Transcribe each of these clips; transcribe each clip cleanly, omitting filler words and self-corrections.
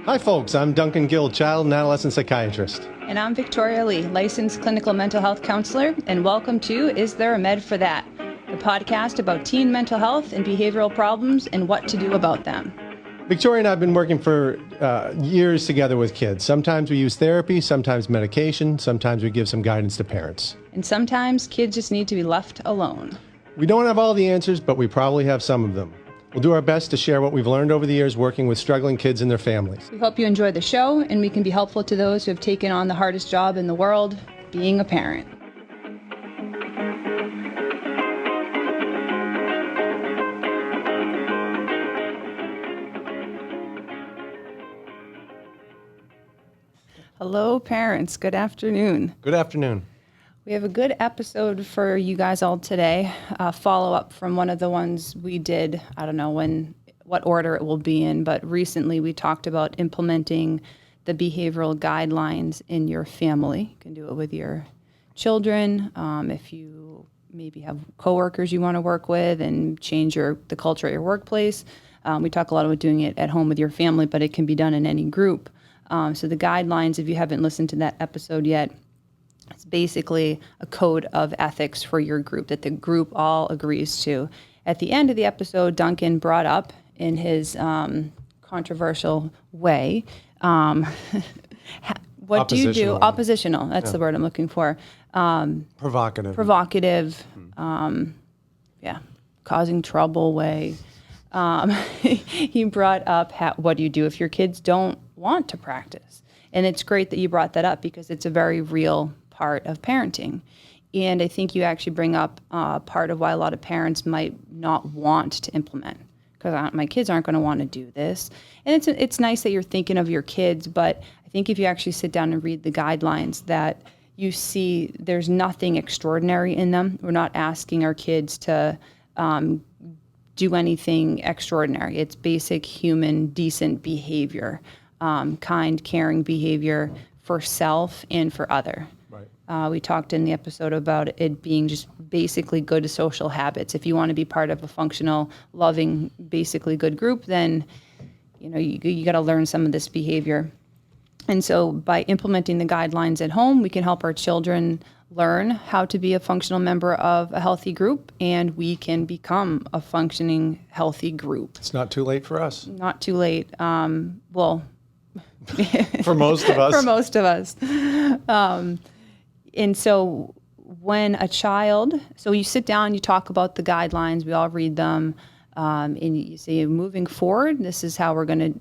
Hi folks, I'm Duncan Gill, child and adolescent psychiatrist. And I'm Victoria Lee, licensed clinical mental health counselor, and welcome to Is There a Med for That? The podcast about teen mental health and behavioral problems and what to do about them. Victoria and I have been working for years together with kids. Sometimes we use therapy, sometimes medication, sometimes we give some guidance to parents. And sometimes kids just need to be left alone. We don't have all the answers, but we probably have some of them. We'll do our best to share what we've learned over the years working with struggling kids and their families. We hope you enjoy the show and we can be helpful to those who have taken on the hardest job in the world, being a parent. Hello, parents. Good afternoon. Good afternoon. We have a good episode for you guys all today. Follow-up from one of the ones we did. I don't know what order it will be in, but recently we talked about implementing the behavioral guidelines in your family. You can do it with your children. If you maybe have coworkers you want to work with and change the culture at your workplace. We talk a lot about doing it at home with your family, but it can be done in any group. So the guidelines, if you haven't listened to that episode yet, it's basically a code of ethics for your group that the group all agrees to. At the end of the episode, Duncan brought up in his controversial way, what do you do? Oppositional, that's the word I'm looking for. Provocative. Causing trouble way. He brought up what do you do if your kids don't want to practice? And it's great that you brought that up because it's a very real part of parenting. And I think you actually bring up part of why a lot of parents might not want to implement, because my kids aren't going to want to do this. And it's nice that you're thinking of your kids, but I think if you actually sit down and read the guidelines, that you see there's nothing extraordinary in them. We're not asking our kids to do anything extraordinary. It's basic human, decent behavior, kind, caring behavior for self and for other. We talked in the episode about it being just basically good social habits. If you want to be part of a functional, loving, basically good group, then you got to learn some of this behavior. And so by implementing the guidelines at home, we can help our children learn how to be a functional member of a healthy group, and we can become a functioning, healthy group. It's not too late for us. Not too late. For most of us. For most of us. And so when a child, so you sit down, you talk about the guidelines, we all read them, and you say, moving forward, this is what we're going to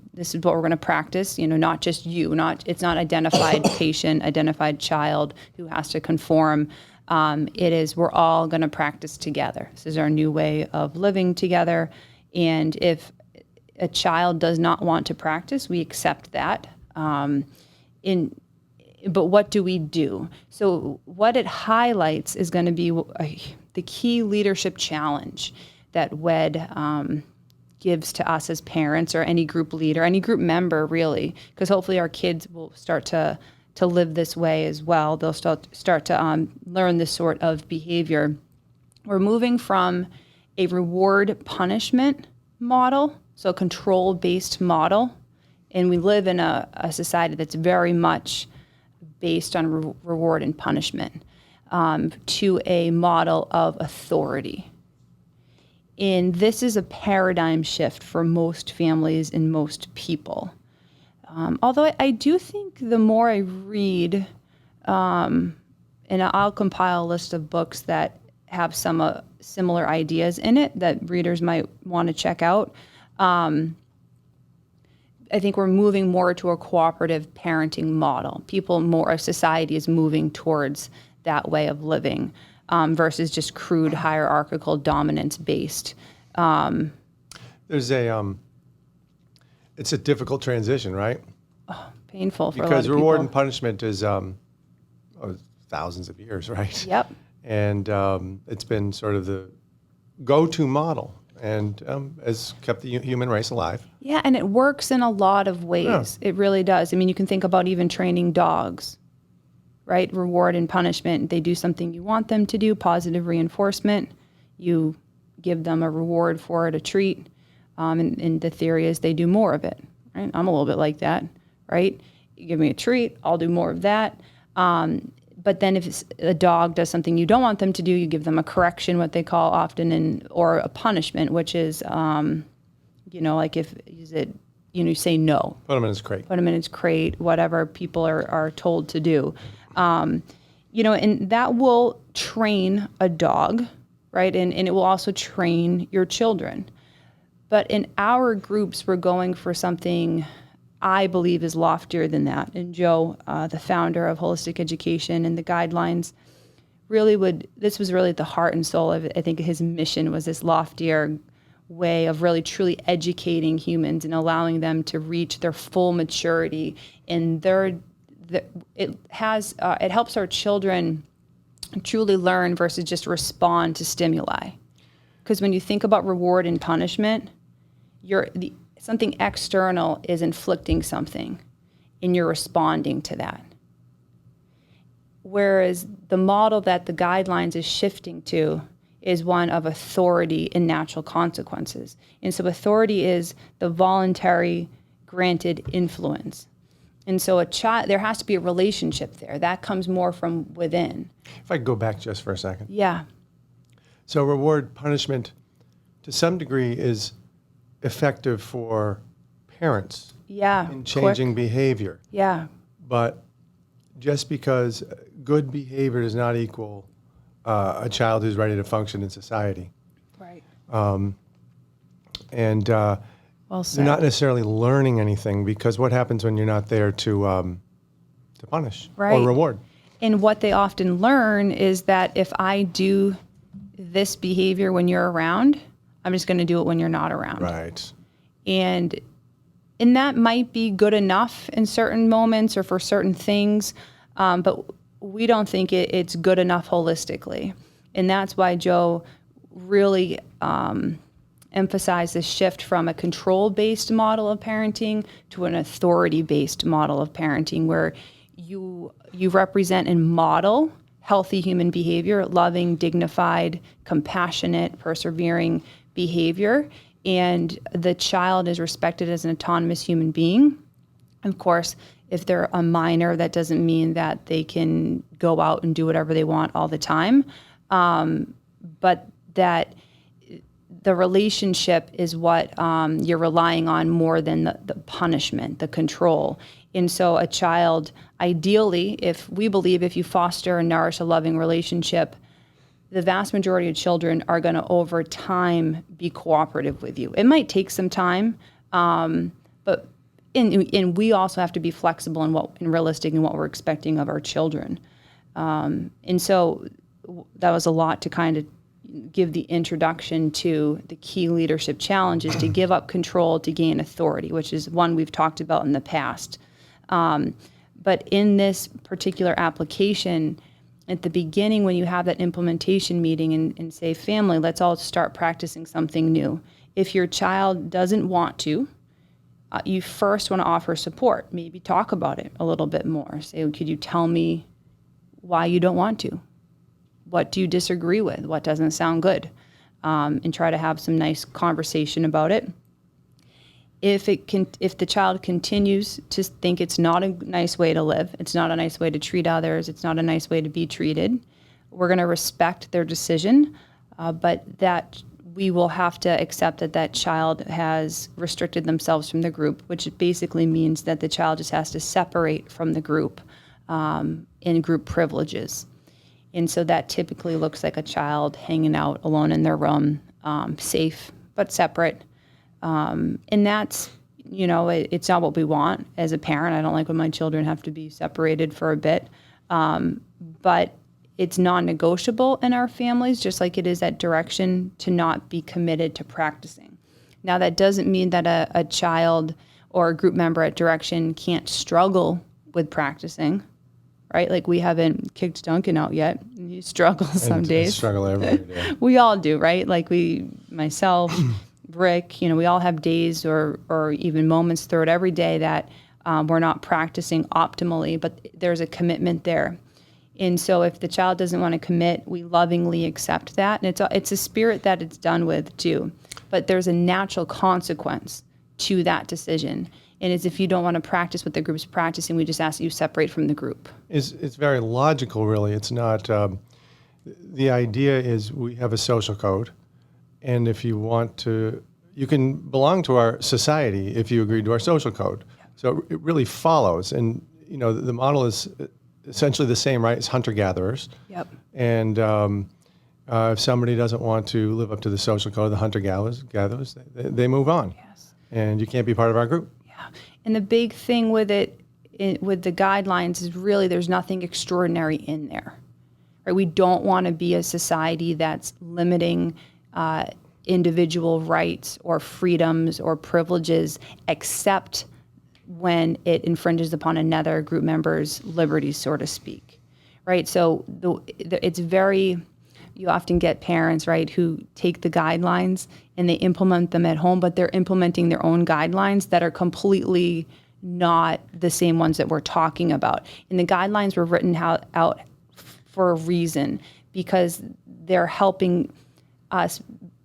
practice, not just it's not identified patient, identified child who has to conform. It is, we're all going to practice together. This is our new way of living together. And if a child does not want to practice, we accept that. But what do we do? So what it highlights is going to be the key leadership challenge that WED gives to us as parents or any group leader, any group member really, because hopefully our kids will start to live this way as well. They'll start to learn this sort of behavior. We're moving from a reward punishment model, so a control-based model, and we live in a society that's very much based on reward and punishment, to a model of authority. And this is a paradigm shift for most families and most people. Although I do think the more I read, and I'll compile a list of books that have some similar ideas in it that readers might want to check out, I think we're moving more to a cooperative parenting model. Our society is moving towards that way of living versus just crude hierarchical dominance-based. It's a difficult transition, right? Painful for a lot of because people. Reward and punishment is thousands of years, right? Yep. And it's been sort of the go-to model. And has kept the human race alive. Yeah, and it works in a lot of ways. Yeah. It really does. I mean, you can think about even training dogs, right? Reward and punishment. They do something you want them to do, positive reinforcement. You give them a reward for it, a treat. And the theory is they do more of it. right? I'm a little bit like that, right? You give me a treat, I'll do more of that. But then if a dog does something you don't want them to do, you give them a correction, what they call often, or a punishment, which is, like you say no. Put them in his crate. Put them in his crate, whatever people are told to do. And that will train a dog, right? And it will also train your children. But in our groups, we're going for something I believe is loftier than that. And Joe, the founder of Holistic Education and the guidelines, this was really the heart and soul of it. I think his mission was this loftier way of really truly educating humans and allowing them to reach their full maturity. And it helps our children truly learn versus just respond to stimuli. Because when you think about reward and punishment, something external is inflicting something, and you're responding to that. Whereas the model that the guidelines is shifting to is one of authority and natural consequences. And so authority is the voluntary granted influence. And so there has to be a relationship there. That comes more from within. If I could go back just for a second. Yeah. So reward punishment, to some degree, is effective for parents in changing behavior. Yeah. But just because good behavior does not equal a child who's ready to function in society. Right. And Well said. you're not necessarily learning anything, because what happens when you're not there to punish or reward? And what they often learn is that if I do this behavior when you're around, I'm just going to do it when you're not around. Right. And that might be good enough in certain moments or for certain things, but we don't think it's good enough holistically. And that's why Joe really emphasized the shift from a control-based model of parenting to an authority-based model of parenting, where you represent and model healthy human behavior, loving, dignified, compassionate, persevering behavior, and the child is respected as an autonomous human being. Of course, if they're a minor, that doesn't mean that they can go out and do whatever they want all the time, but that the relationship is what you're relying on more than the punishment, the control. And so a child, ideally, if you foster and nourish a loving relationship, the vast majority of children are going to, over time, be cooperative with you. It might take some time, but we also have to be flexible and realistic in what we're expecting of our children. And so that was a lot to kind of give the introduction to the key leadership challenges, to give up control to gain authority, which is one we've talked about in the past. But in this particular application, at the beginning, when you have that implementation meeting and say, family, let's all start practicing something new. If your child doesn't want to, you first want to offer support. Maybe talk about it a little bit more. Say, could you tell me why you don't want to? What do you disagree with? What doesn't sound good? And try to have some nice conversation about it. If the child continues to think it's not a nice way to live, it's not a nice way to treat others, it's not a nice way to be treated, we're going to respect their decision, but that we will have to accept that child has restricted themselves from the group, which basically means that the child just has to separate from the group in group privileges. And so that typically looks like a child hanging out alone in their room, safe but separate. And that's, it's not what we want as a parent. I don't like when my children have to be separated for a bit. But it's non-negotiable in our families, just like it is that direction to not be committed to practicing. Now, that doesn't mean that a child or a group member at direction can't struggle with practicing, right? Like, we haven't kicked Duncan out yet. He struggles some days. I struggle every day. We all do, right? Like myself, Rick, we all have days or even moments throughout every day that we're not practicing optimally, but there's a commitment there. And so if the child doesn't want to commit, we lovingly accept that. And it's a spirit that it's done with too. But there's a natural consequence to that decision. And as if you don't want to practice what the group's practicing, we just ask that you separate from the group. It's very logical, really. It's not. The idea is we have a social code, and if you want to, you can belong to our society if you agree to our social code. Yeah. So it really follows, and the model is essentially the same, right? It's hunter-gatherers. Yep. And if somebody doesn't want to live up to the social code of the hunter-gatherers, they move on. Yes. And you can't be part of our group. Yeah. And the big thing with with the guidelines is really there's nothing extraordinary in there. Right? We don't want to be a society that's limiting individual rights or freedoms or privileges, except when it infringes upon another group member's liberties, so to speak. Right? So it's very, you often get parents, right, who take the guidelines and they implement them at home, but they're implementing their own guidelines that are completely not the same ones that we're talking about. And the guidelines were written out for a reason, because they're helping us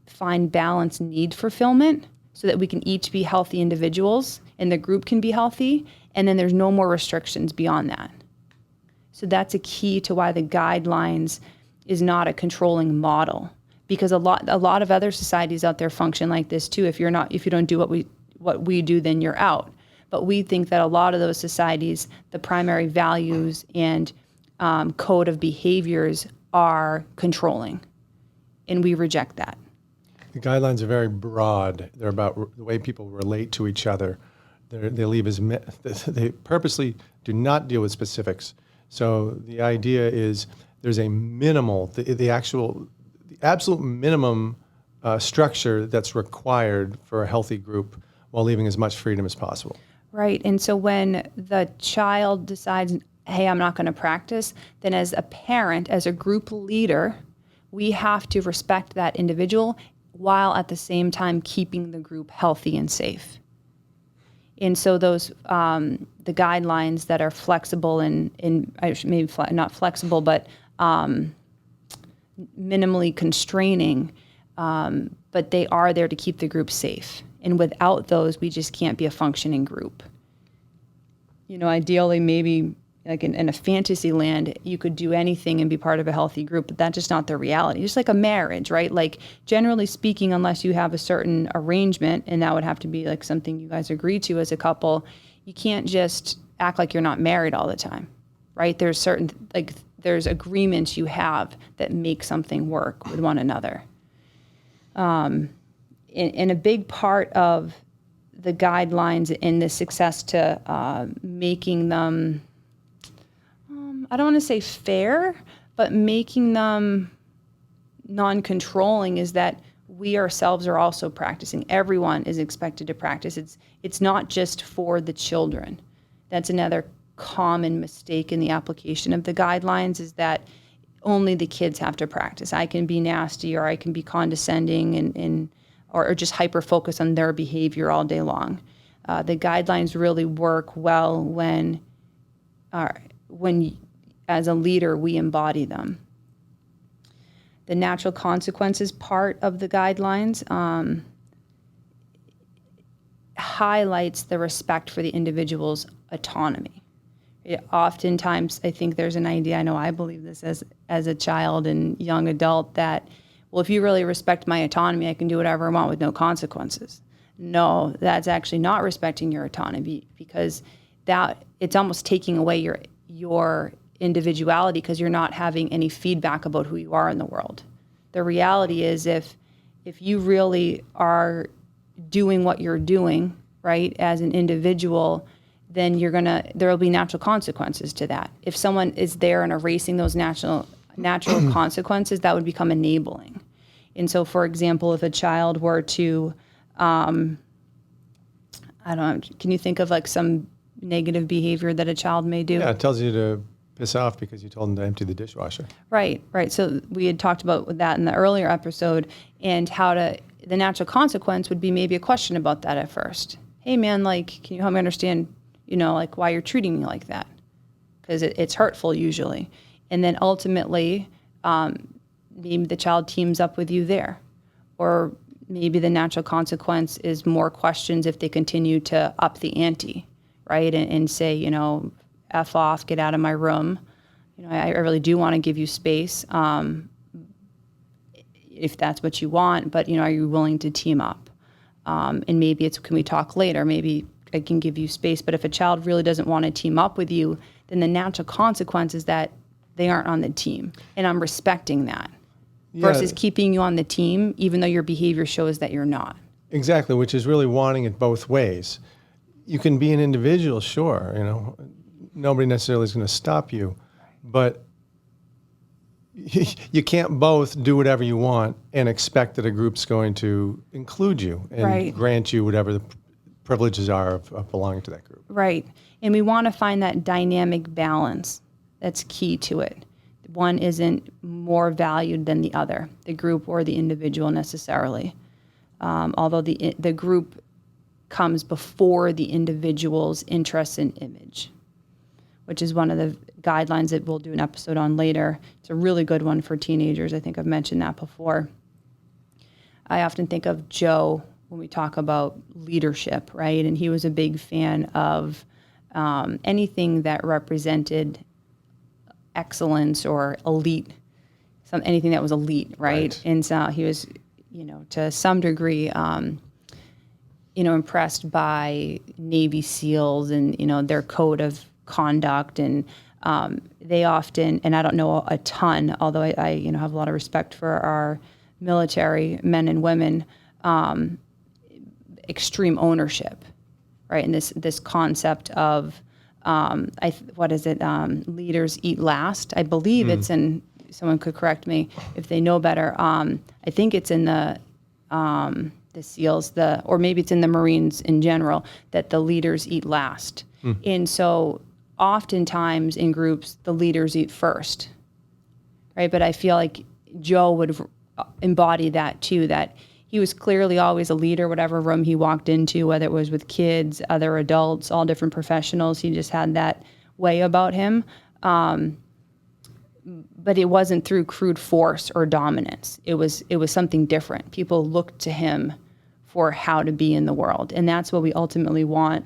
find balance need fulfillment so that we can each be healthy individuals and the group can be healthy, and then there's no more restrictions beyond that. So that's a key to why the guidelines is not a controlling model, because a lot of other societies out there function like this too. If you don't do what we do, then you're out. But we think that a lot of those societies, the primary values and code of behaviors are controlling, and we reject that. The guidelines are very broad. They're about the way people relate to each other. They purposely do not deal with specifics. So the idea is there's a minimal, the absolute minimum structure that's required for a healthy group while leaving as much freedom as possible. Right. And so when the child decides, hey, I'm not going to practice, then as a parent, as a group leader, we have to respect that individual while at the same time keeping the group healthy and safe. And so those the guidelines that are flexible and maybe not flexible, but minimally constraining, but they are there to keep the group safe. And without those, we just can't be a functioning group. Ideally, maybe like in a fantasy land, you could do anything and be part of a healthy group, but that's just not the reality. Just like a marriage, right? Like generally speaking, unless you have a certain arrangement, and that would have to be like something you guys agree to as a couple, you can't just act like you're not married all the time, right? There's agreements you have that make something work with one another. And a big part of the guidelines in the success to making them, I don't want to say fair, but making them non-controlling is that we ourselves are also practicing. Everyone is expected to practice. It's not just for the children. That's another common mistake in the application of the guidelines, is that only the kids have to practice. I can be nasty, or I can be condescending or just hyper-focus on their behavior all day long. The guidelines really work well when as a leader, we embody them. The natural consequences part of the guidelines highlights the respect for the individual's autonomy. Oftentimes, I think there's an idea, I know I believe this as a child and young adult, that, well, if you really respect my autonomy, I can do whatever I want with no consequences. No, that's actually not respecting your autonomy, because that it's almost taking away your individuality, because you're not having any feedback about who you are in the world. The reality is if you really are doing what you're doing, right, as an individual, then there will be natural consequences to that. If someone is there and erasing those natural consequences, that would become enabling. And so, for example, if a child were to, I don't know, can you think of like some negative behavior that a child may do? Yeah, it tells you to piss off because you told them to empty the dishwasher. Right. So we had talked about that in the earlier episode, and the natural consequence would be maybe a question about that at first. Hey man, like, can you help me understand, like why you're treating me like that? Because it's hurtful usually. And then ultimately, maybe the child teams up with you there. Or maybe the natural consequence is more questions if they continue to up the ante, right? And say, F off, get out of my room. I really do want to give you space, if that's what you want, but, are you willing to team up? And maybe can we talk later? Maybe I can give you space. But if a child really doesn't want to team up with you, then the natural consequence is that they aren't on the team. And I'm respecting that. Yeah. Versus keeping you on the team, even though your behavior shows that you're not. Exactly, which is really wanting it both ways. You can be an individual, sure, nobody necessarily is going to stop you, but you can't both do whatever you want and expect that a group's going to include you and grant you whatever the privileges are of belonging to that group. Right, and we want to find that dynamic balance. That's key to it. One isn't more valued than the other, the group or the individual necessarily. Although the group comes before the individual's interest and image, which is one of the guidelines that we'll do an episode on later. It's a really good one for teenagers. I think I've mentioned that before. I often think of Joe when we talk about leadership, right? And he was a big fan of anything that represented excellence or elite, anything that was elite, right? And so he was, to some degree, impressed by Navy SEALs and, their code of conduct. And they often, and I don't know a ton, although I have a lot of respect for our military men and women, extreme ownership, right? And this concept of, what is it? Leaders eat last. I believe it's in. Someone could correct me if they know better. I think it's in the SEALs, or maybe it's in the Marines in general, that the leaders eat last. And so, oftentimes in groups, the leaders eat first, right? But I feel like Joe would embody that too. That he was clearly always a leader, whatever room he walked into, whether it was with kids, other adults, all different professionals. He just had that way about him. But it wasn't through crude force or dominance. It was something different. People looked to him for how to be in the world. And that's what we ultimately want,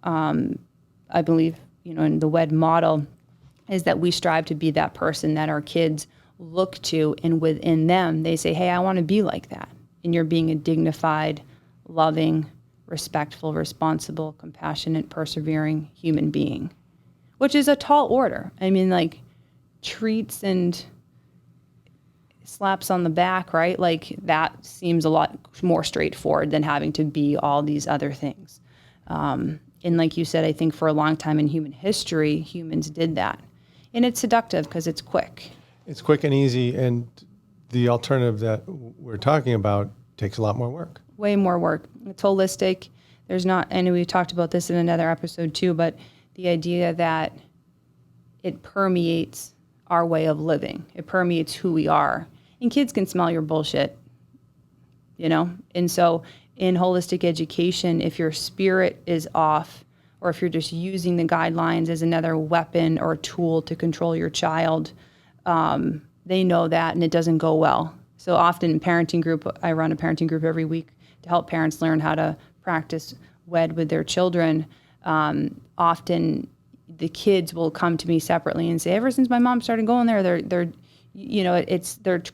I believe, in the WED model, is that we strive to be that person that our kids look to, and within them, they say, hey, I want to be like that. And you're being a dignified, loving, respectful, responsible, compassionate, persevering human being, which is a tall order. I mean, like, treats and slaps on the back, right? Like, that seems a lot more straightforward than having to be all these other things. And like you said, I think for a long time in human history, humans did that. And it's seductive because it's quick. It's quick and easy, and the alternative that we're talking about takes a lot more work. Way more work. It's holistic. There's not, and we talked about this in another episode too, but the idea that it permeates our way of living. It permeates who we are. And kids can smell your bullshit, And so in holistic education, if your spirit is off, or if you're just using the guidelines as another weapon or tool to control your child, they know that, and it doesn't go well. So often in parenting group, I run a parenting group every week to help parents learn how to practice WED with their children. Often the kids will come to me separately and say, ever since my mom started going there, they're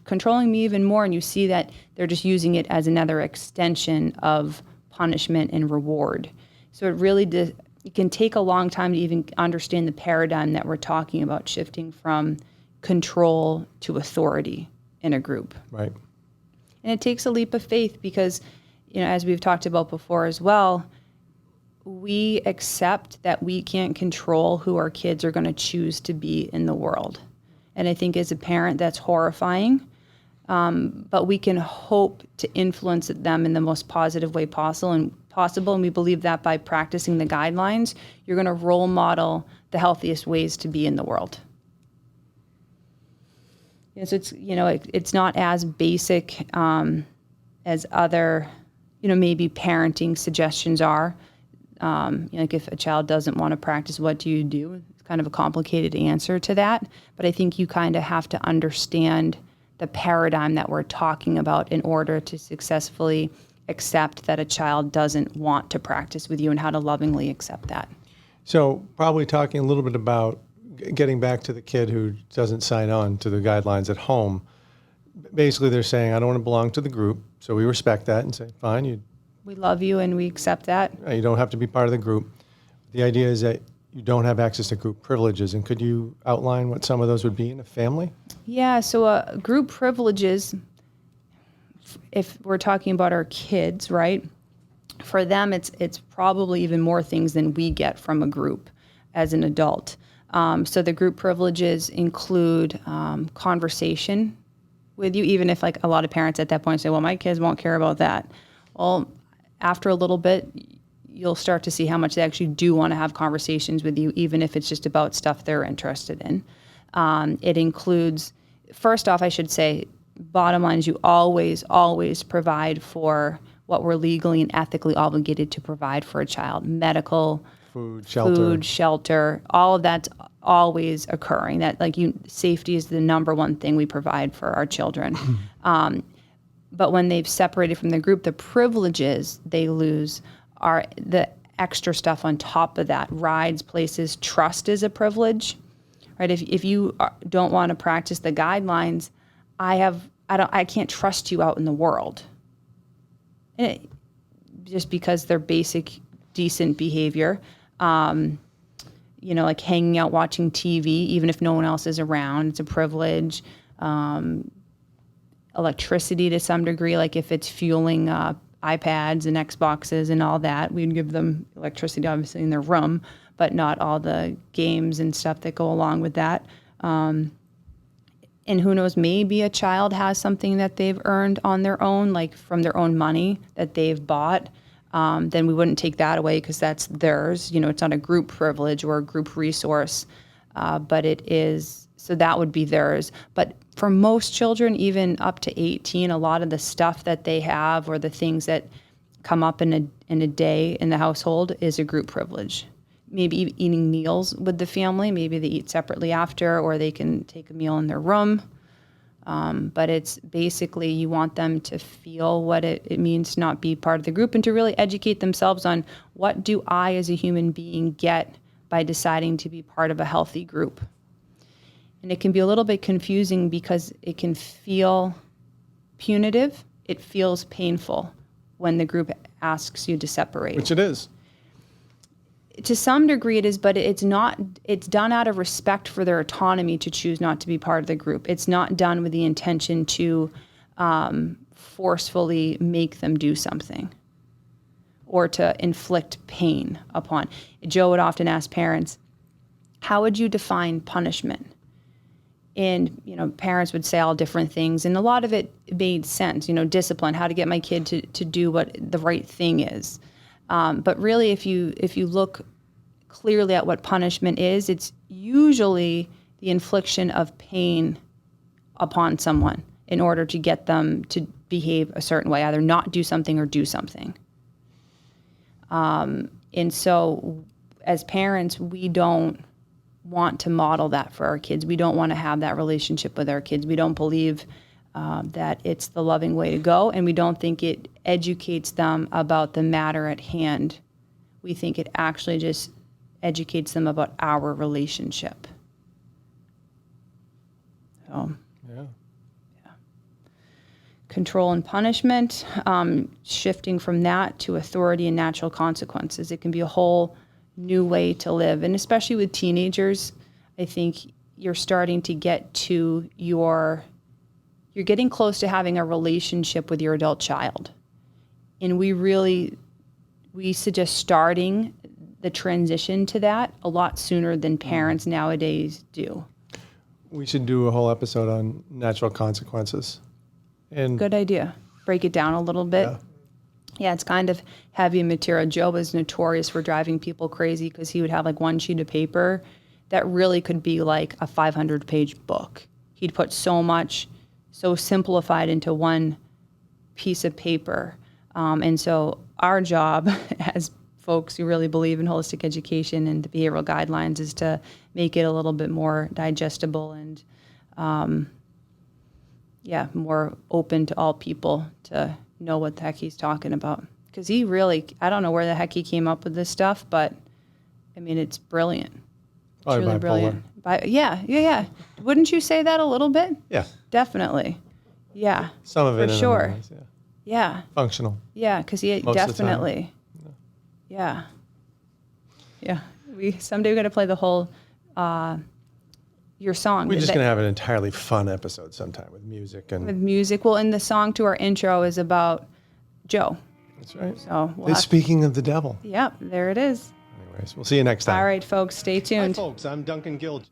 controlling me even more. And you see that they're just using it as another extension of punishment and reward. So it really it can take a long time to even understand the paradigm that we're talking about, shifting from control to authority in a group. Right. And it takes a leap of faith because, as we've talked about before as well, we accept that we can't control who our kids are going to choose to be in the world. And I think as a parent, that's horrifying. But we can hope to influence them in the most positive way possible. And we believe that by practicing the guidelines, you're going to role model the healthiest ways to be in the world. So it's not as basic as other, maybe parenting suggestions are. Like if a child doesn't want to practice, what do you do? It's kind of a complicated answer to that. But I think you kind of have to understand the paradigm that we're talking about in order to successfully accept that a child doesn't want to practice with you, and how to lovingly accept that. So probably talking a little bit about getting back to the kid who doesn't sign on to the guidelines at home. Basically, they're saying, I don't want to belong to the group. So we respect that and say, fine, We love you and we accept that. you don't have to be part of the group. The idea is that you don't have access to group privileges. And could you outline what some of those would be in a family? Yeah, so group privileges, if we're talking about our kids, right? For them, it's probably even more things than we get from a group as an adult. So the group privileges include conversation with you, even if like a lot of parents at that point say, well, my kids won't care about that. Well, after a little bit, you'll start to see how much they actually do want to have conversations with you, even if it's just about stuff they're interested in. It includes, first off, I should say, bottom line is you always provide for what we're legally and ethically obligated to provide for a child. Medical, Food, shelter. All of that's always occurring. That safety is the number one thing we provide for our children. But when they've separated from the group, the privileges they lose are the extra stuff on top of that. Rides, places, trust is a privilege, right? If you don't want to practice the guidelines, I can't trust you out in the world. Just because they're basic, decent behavior. Like hanging out, watching TV, even if no one else is around, it's a privilege. Electricity to some degree, like if it's fueling iPads and Xboxes and all that, we'd give them electricity obviously in their room, but not all the games and stuff that go along with that. And who knows, maybe a child has something that they've earned on their own, like from their own money that they've bought. Then we wouldn't take that away because that's theirs. It's not a group privilege or a group resource, but it is, so that would be theirs. But for most children, even up to 18, a lot of the stuff that they have or the things that come up in a day in the household is a group privilege. Maybe eating meals with the family. Maybe they eat separately after, or they can take a meal in their room. But it's basically you want them to feel what it means to not be part of the group and to really educate themselves on what do I as a human being get by deciding to be part of a healthy group. And it can be a little bit confusing because it can feel punitive. It feels painful when the group asks you to separate. Which it is. To some degree it is, but it's not. It's done out of respect for their autonomy to choose not to be part of the group. It's not done with the intention to forcefully make them do something or to inflict pain upon. Joe would often ask parents, how would you define punishment? And, parents would say all different things. And a lot of it made sense, discipline, how to get my kid to do what the right thing is. But really, if you look clearly at what punishment is, it's usually the infliction of pain upon someone in order to get them to behave a certain way, either not do something or do something. And so as parents, we don't want to model that for our kids. We don't want to have that relationship with our kids. We don't believe that it's the loving way to go, and we don't think it educates them about the matter at hand. We think it actually just educates them about our relationship. So, Yeah. Control and punishment, shifting from that to authority and natural consequences. It can be a whole new way to live. And especially with teenagers, I think you're starting to get to you're getting close to having a relationship with your adult child. And we suggest starting the transition to that a lot sooner than parents nowadays do. We should do a whole episode on natural consequences. And Good idea. Break it down a little bit. Yeah, it's kind of heavy material. Joe was notorious for driving people crazy because he would have like one sheet of paper that really could be like a 500-page book. He'd put so much, so simplified into one piece of paper. And so our job as folks who really believe in holistic education and the behavioral guidelines is to make it a little bit more digestible and more open to all people to know what the heck he's talking about. Because he really, I don't know where the heck he came up with this stuff, but I mean, it's brilliant. It's Probably really bipolar. brilliant. Yeah. Wouldn't you say that a little bit? Yeah. Definitely. Yeah. Some of it. For in sure. other ways, yeah. Yeah. Functional. Yeah, because he Most of the time. definitely. Yeah. Someday we got to play the whole your song. We're just going to have an entirely fun episode sometime with music and. With music. Well, and the song to our intro is about Joe. That's right. So Speaking of the devil. Yep, there it is. Anyways, we'll see you next time. All right, folks, stay Hi, tuned. folks. I'm Duncan Gill.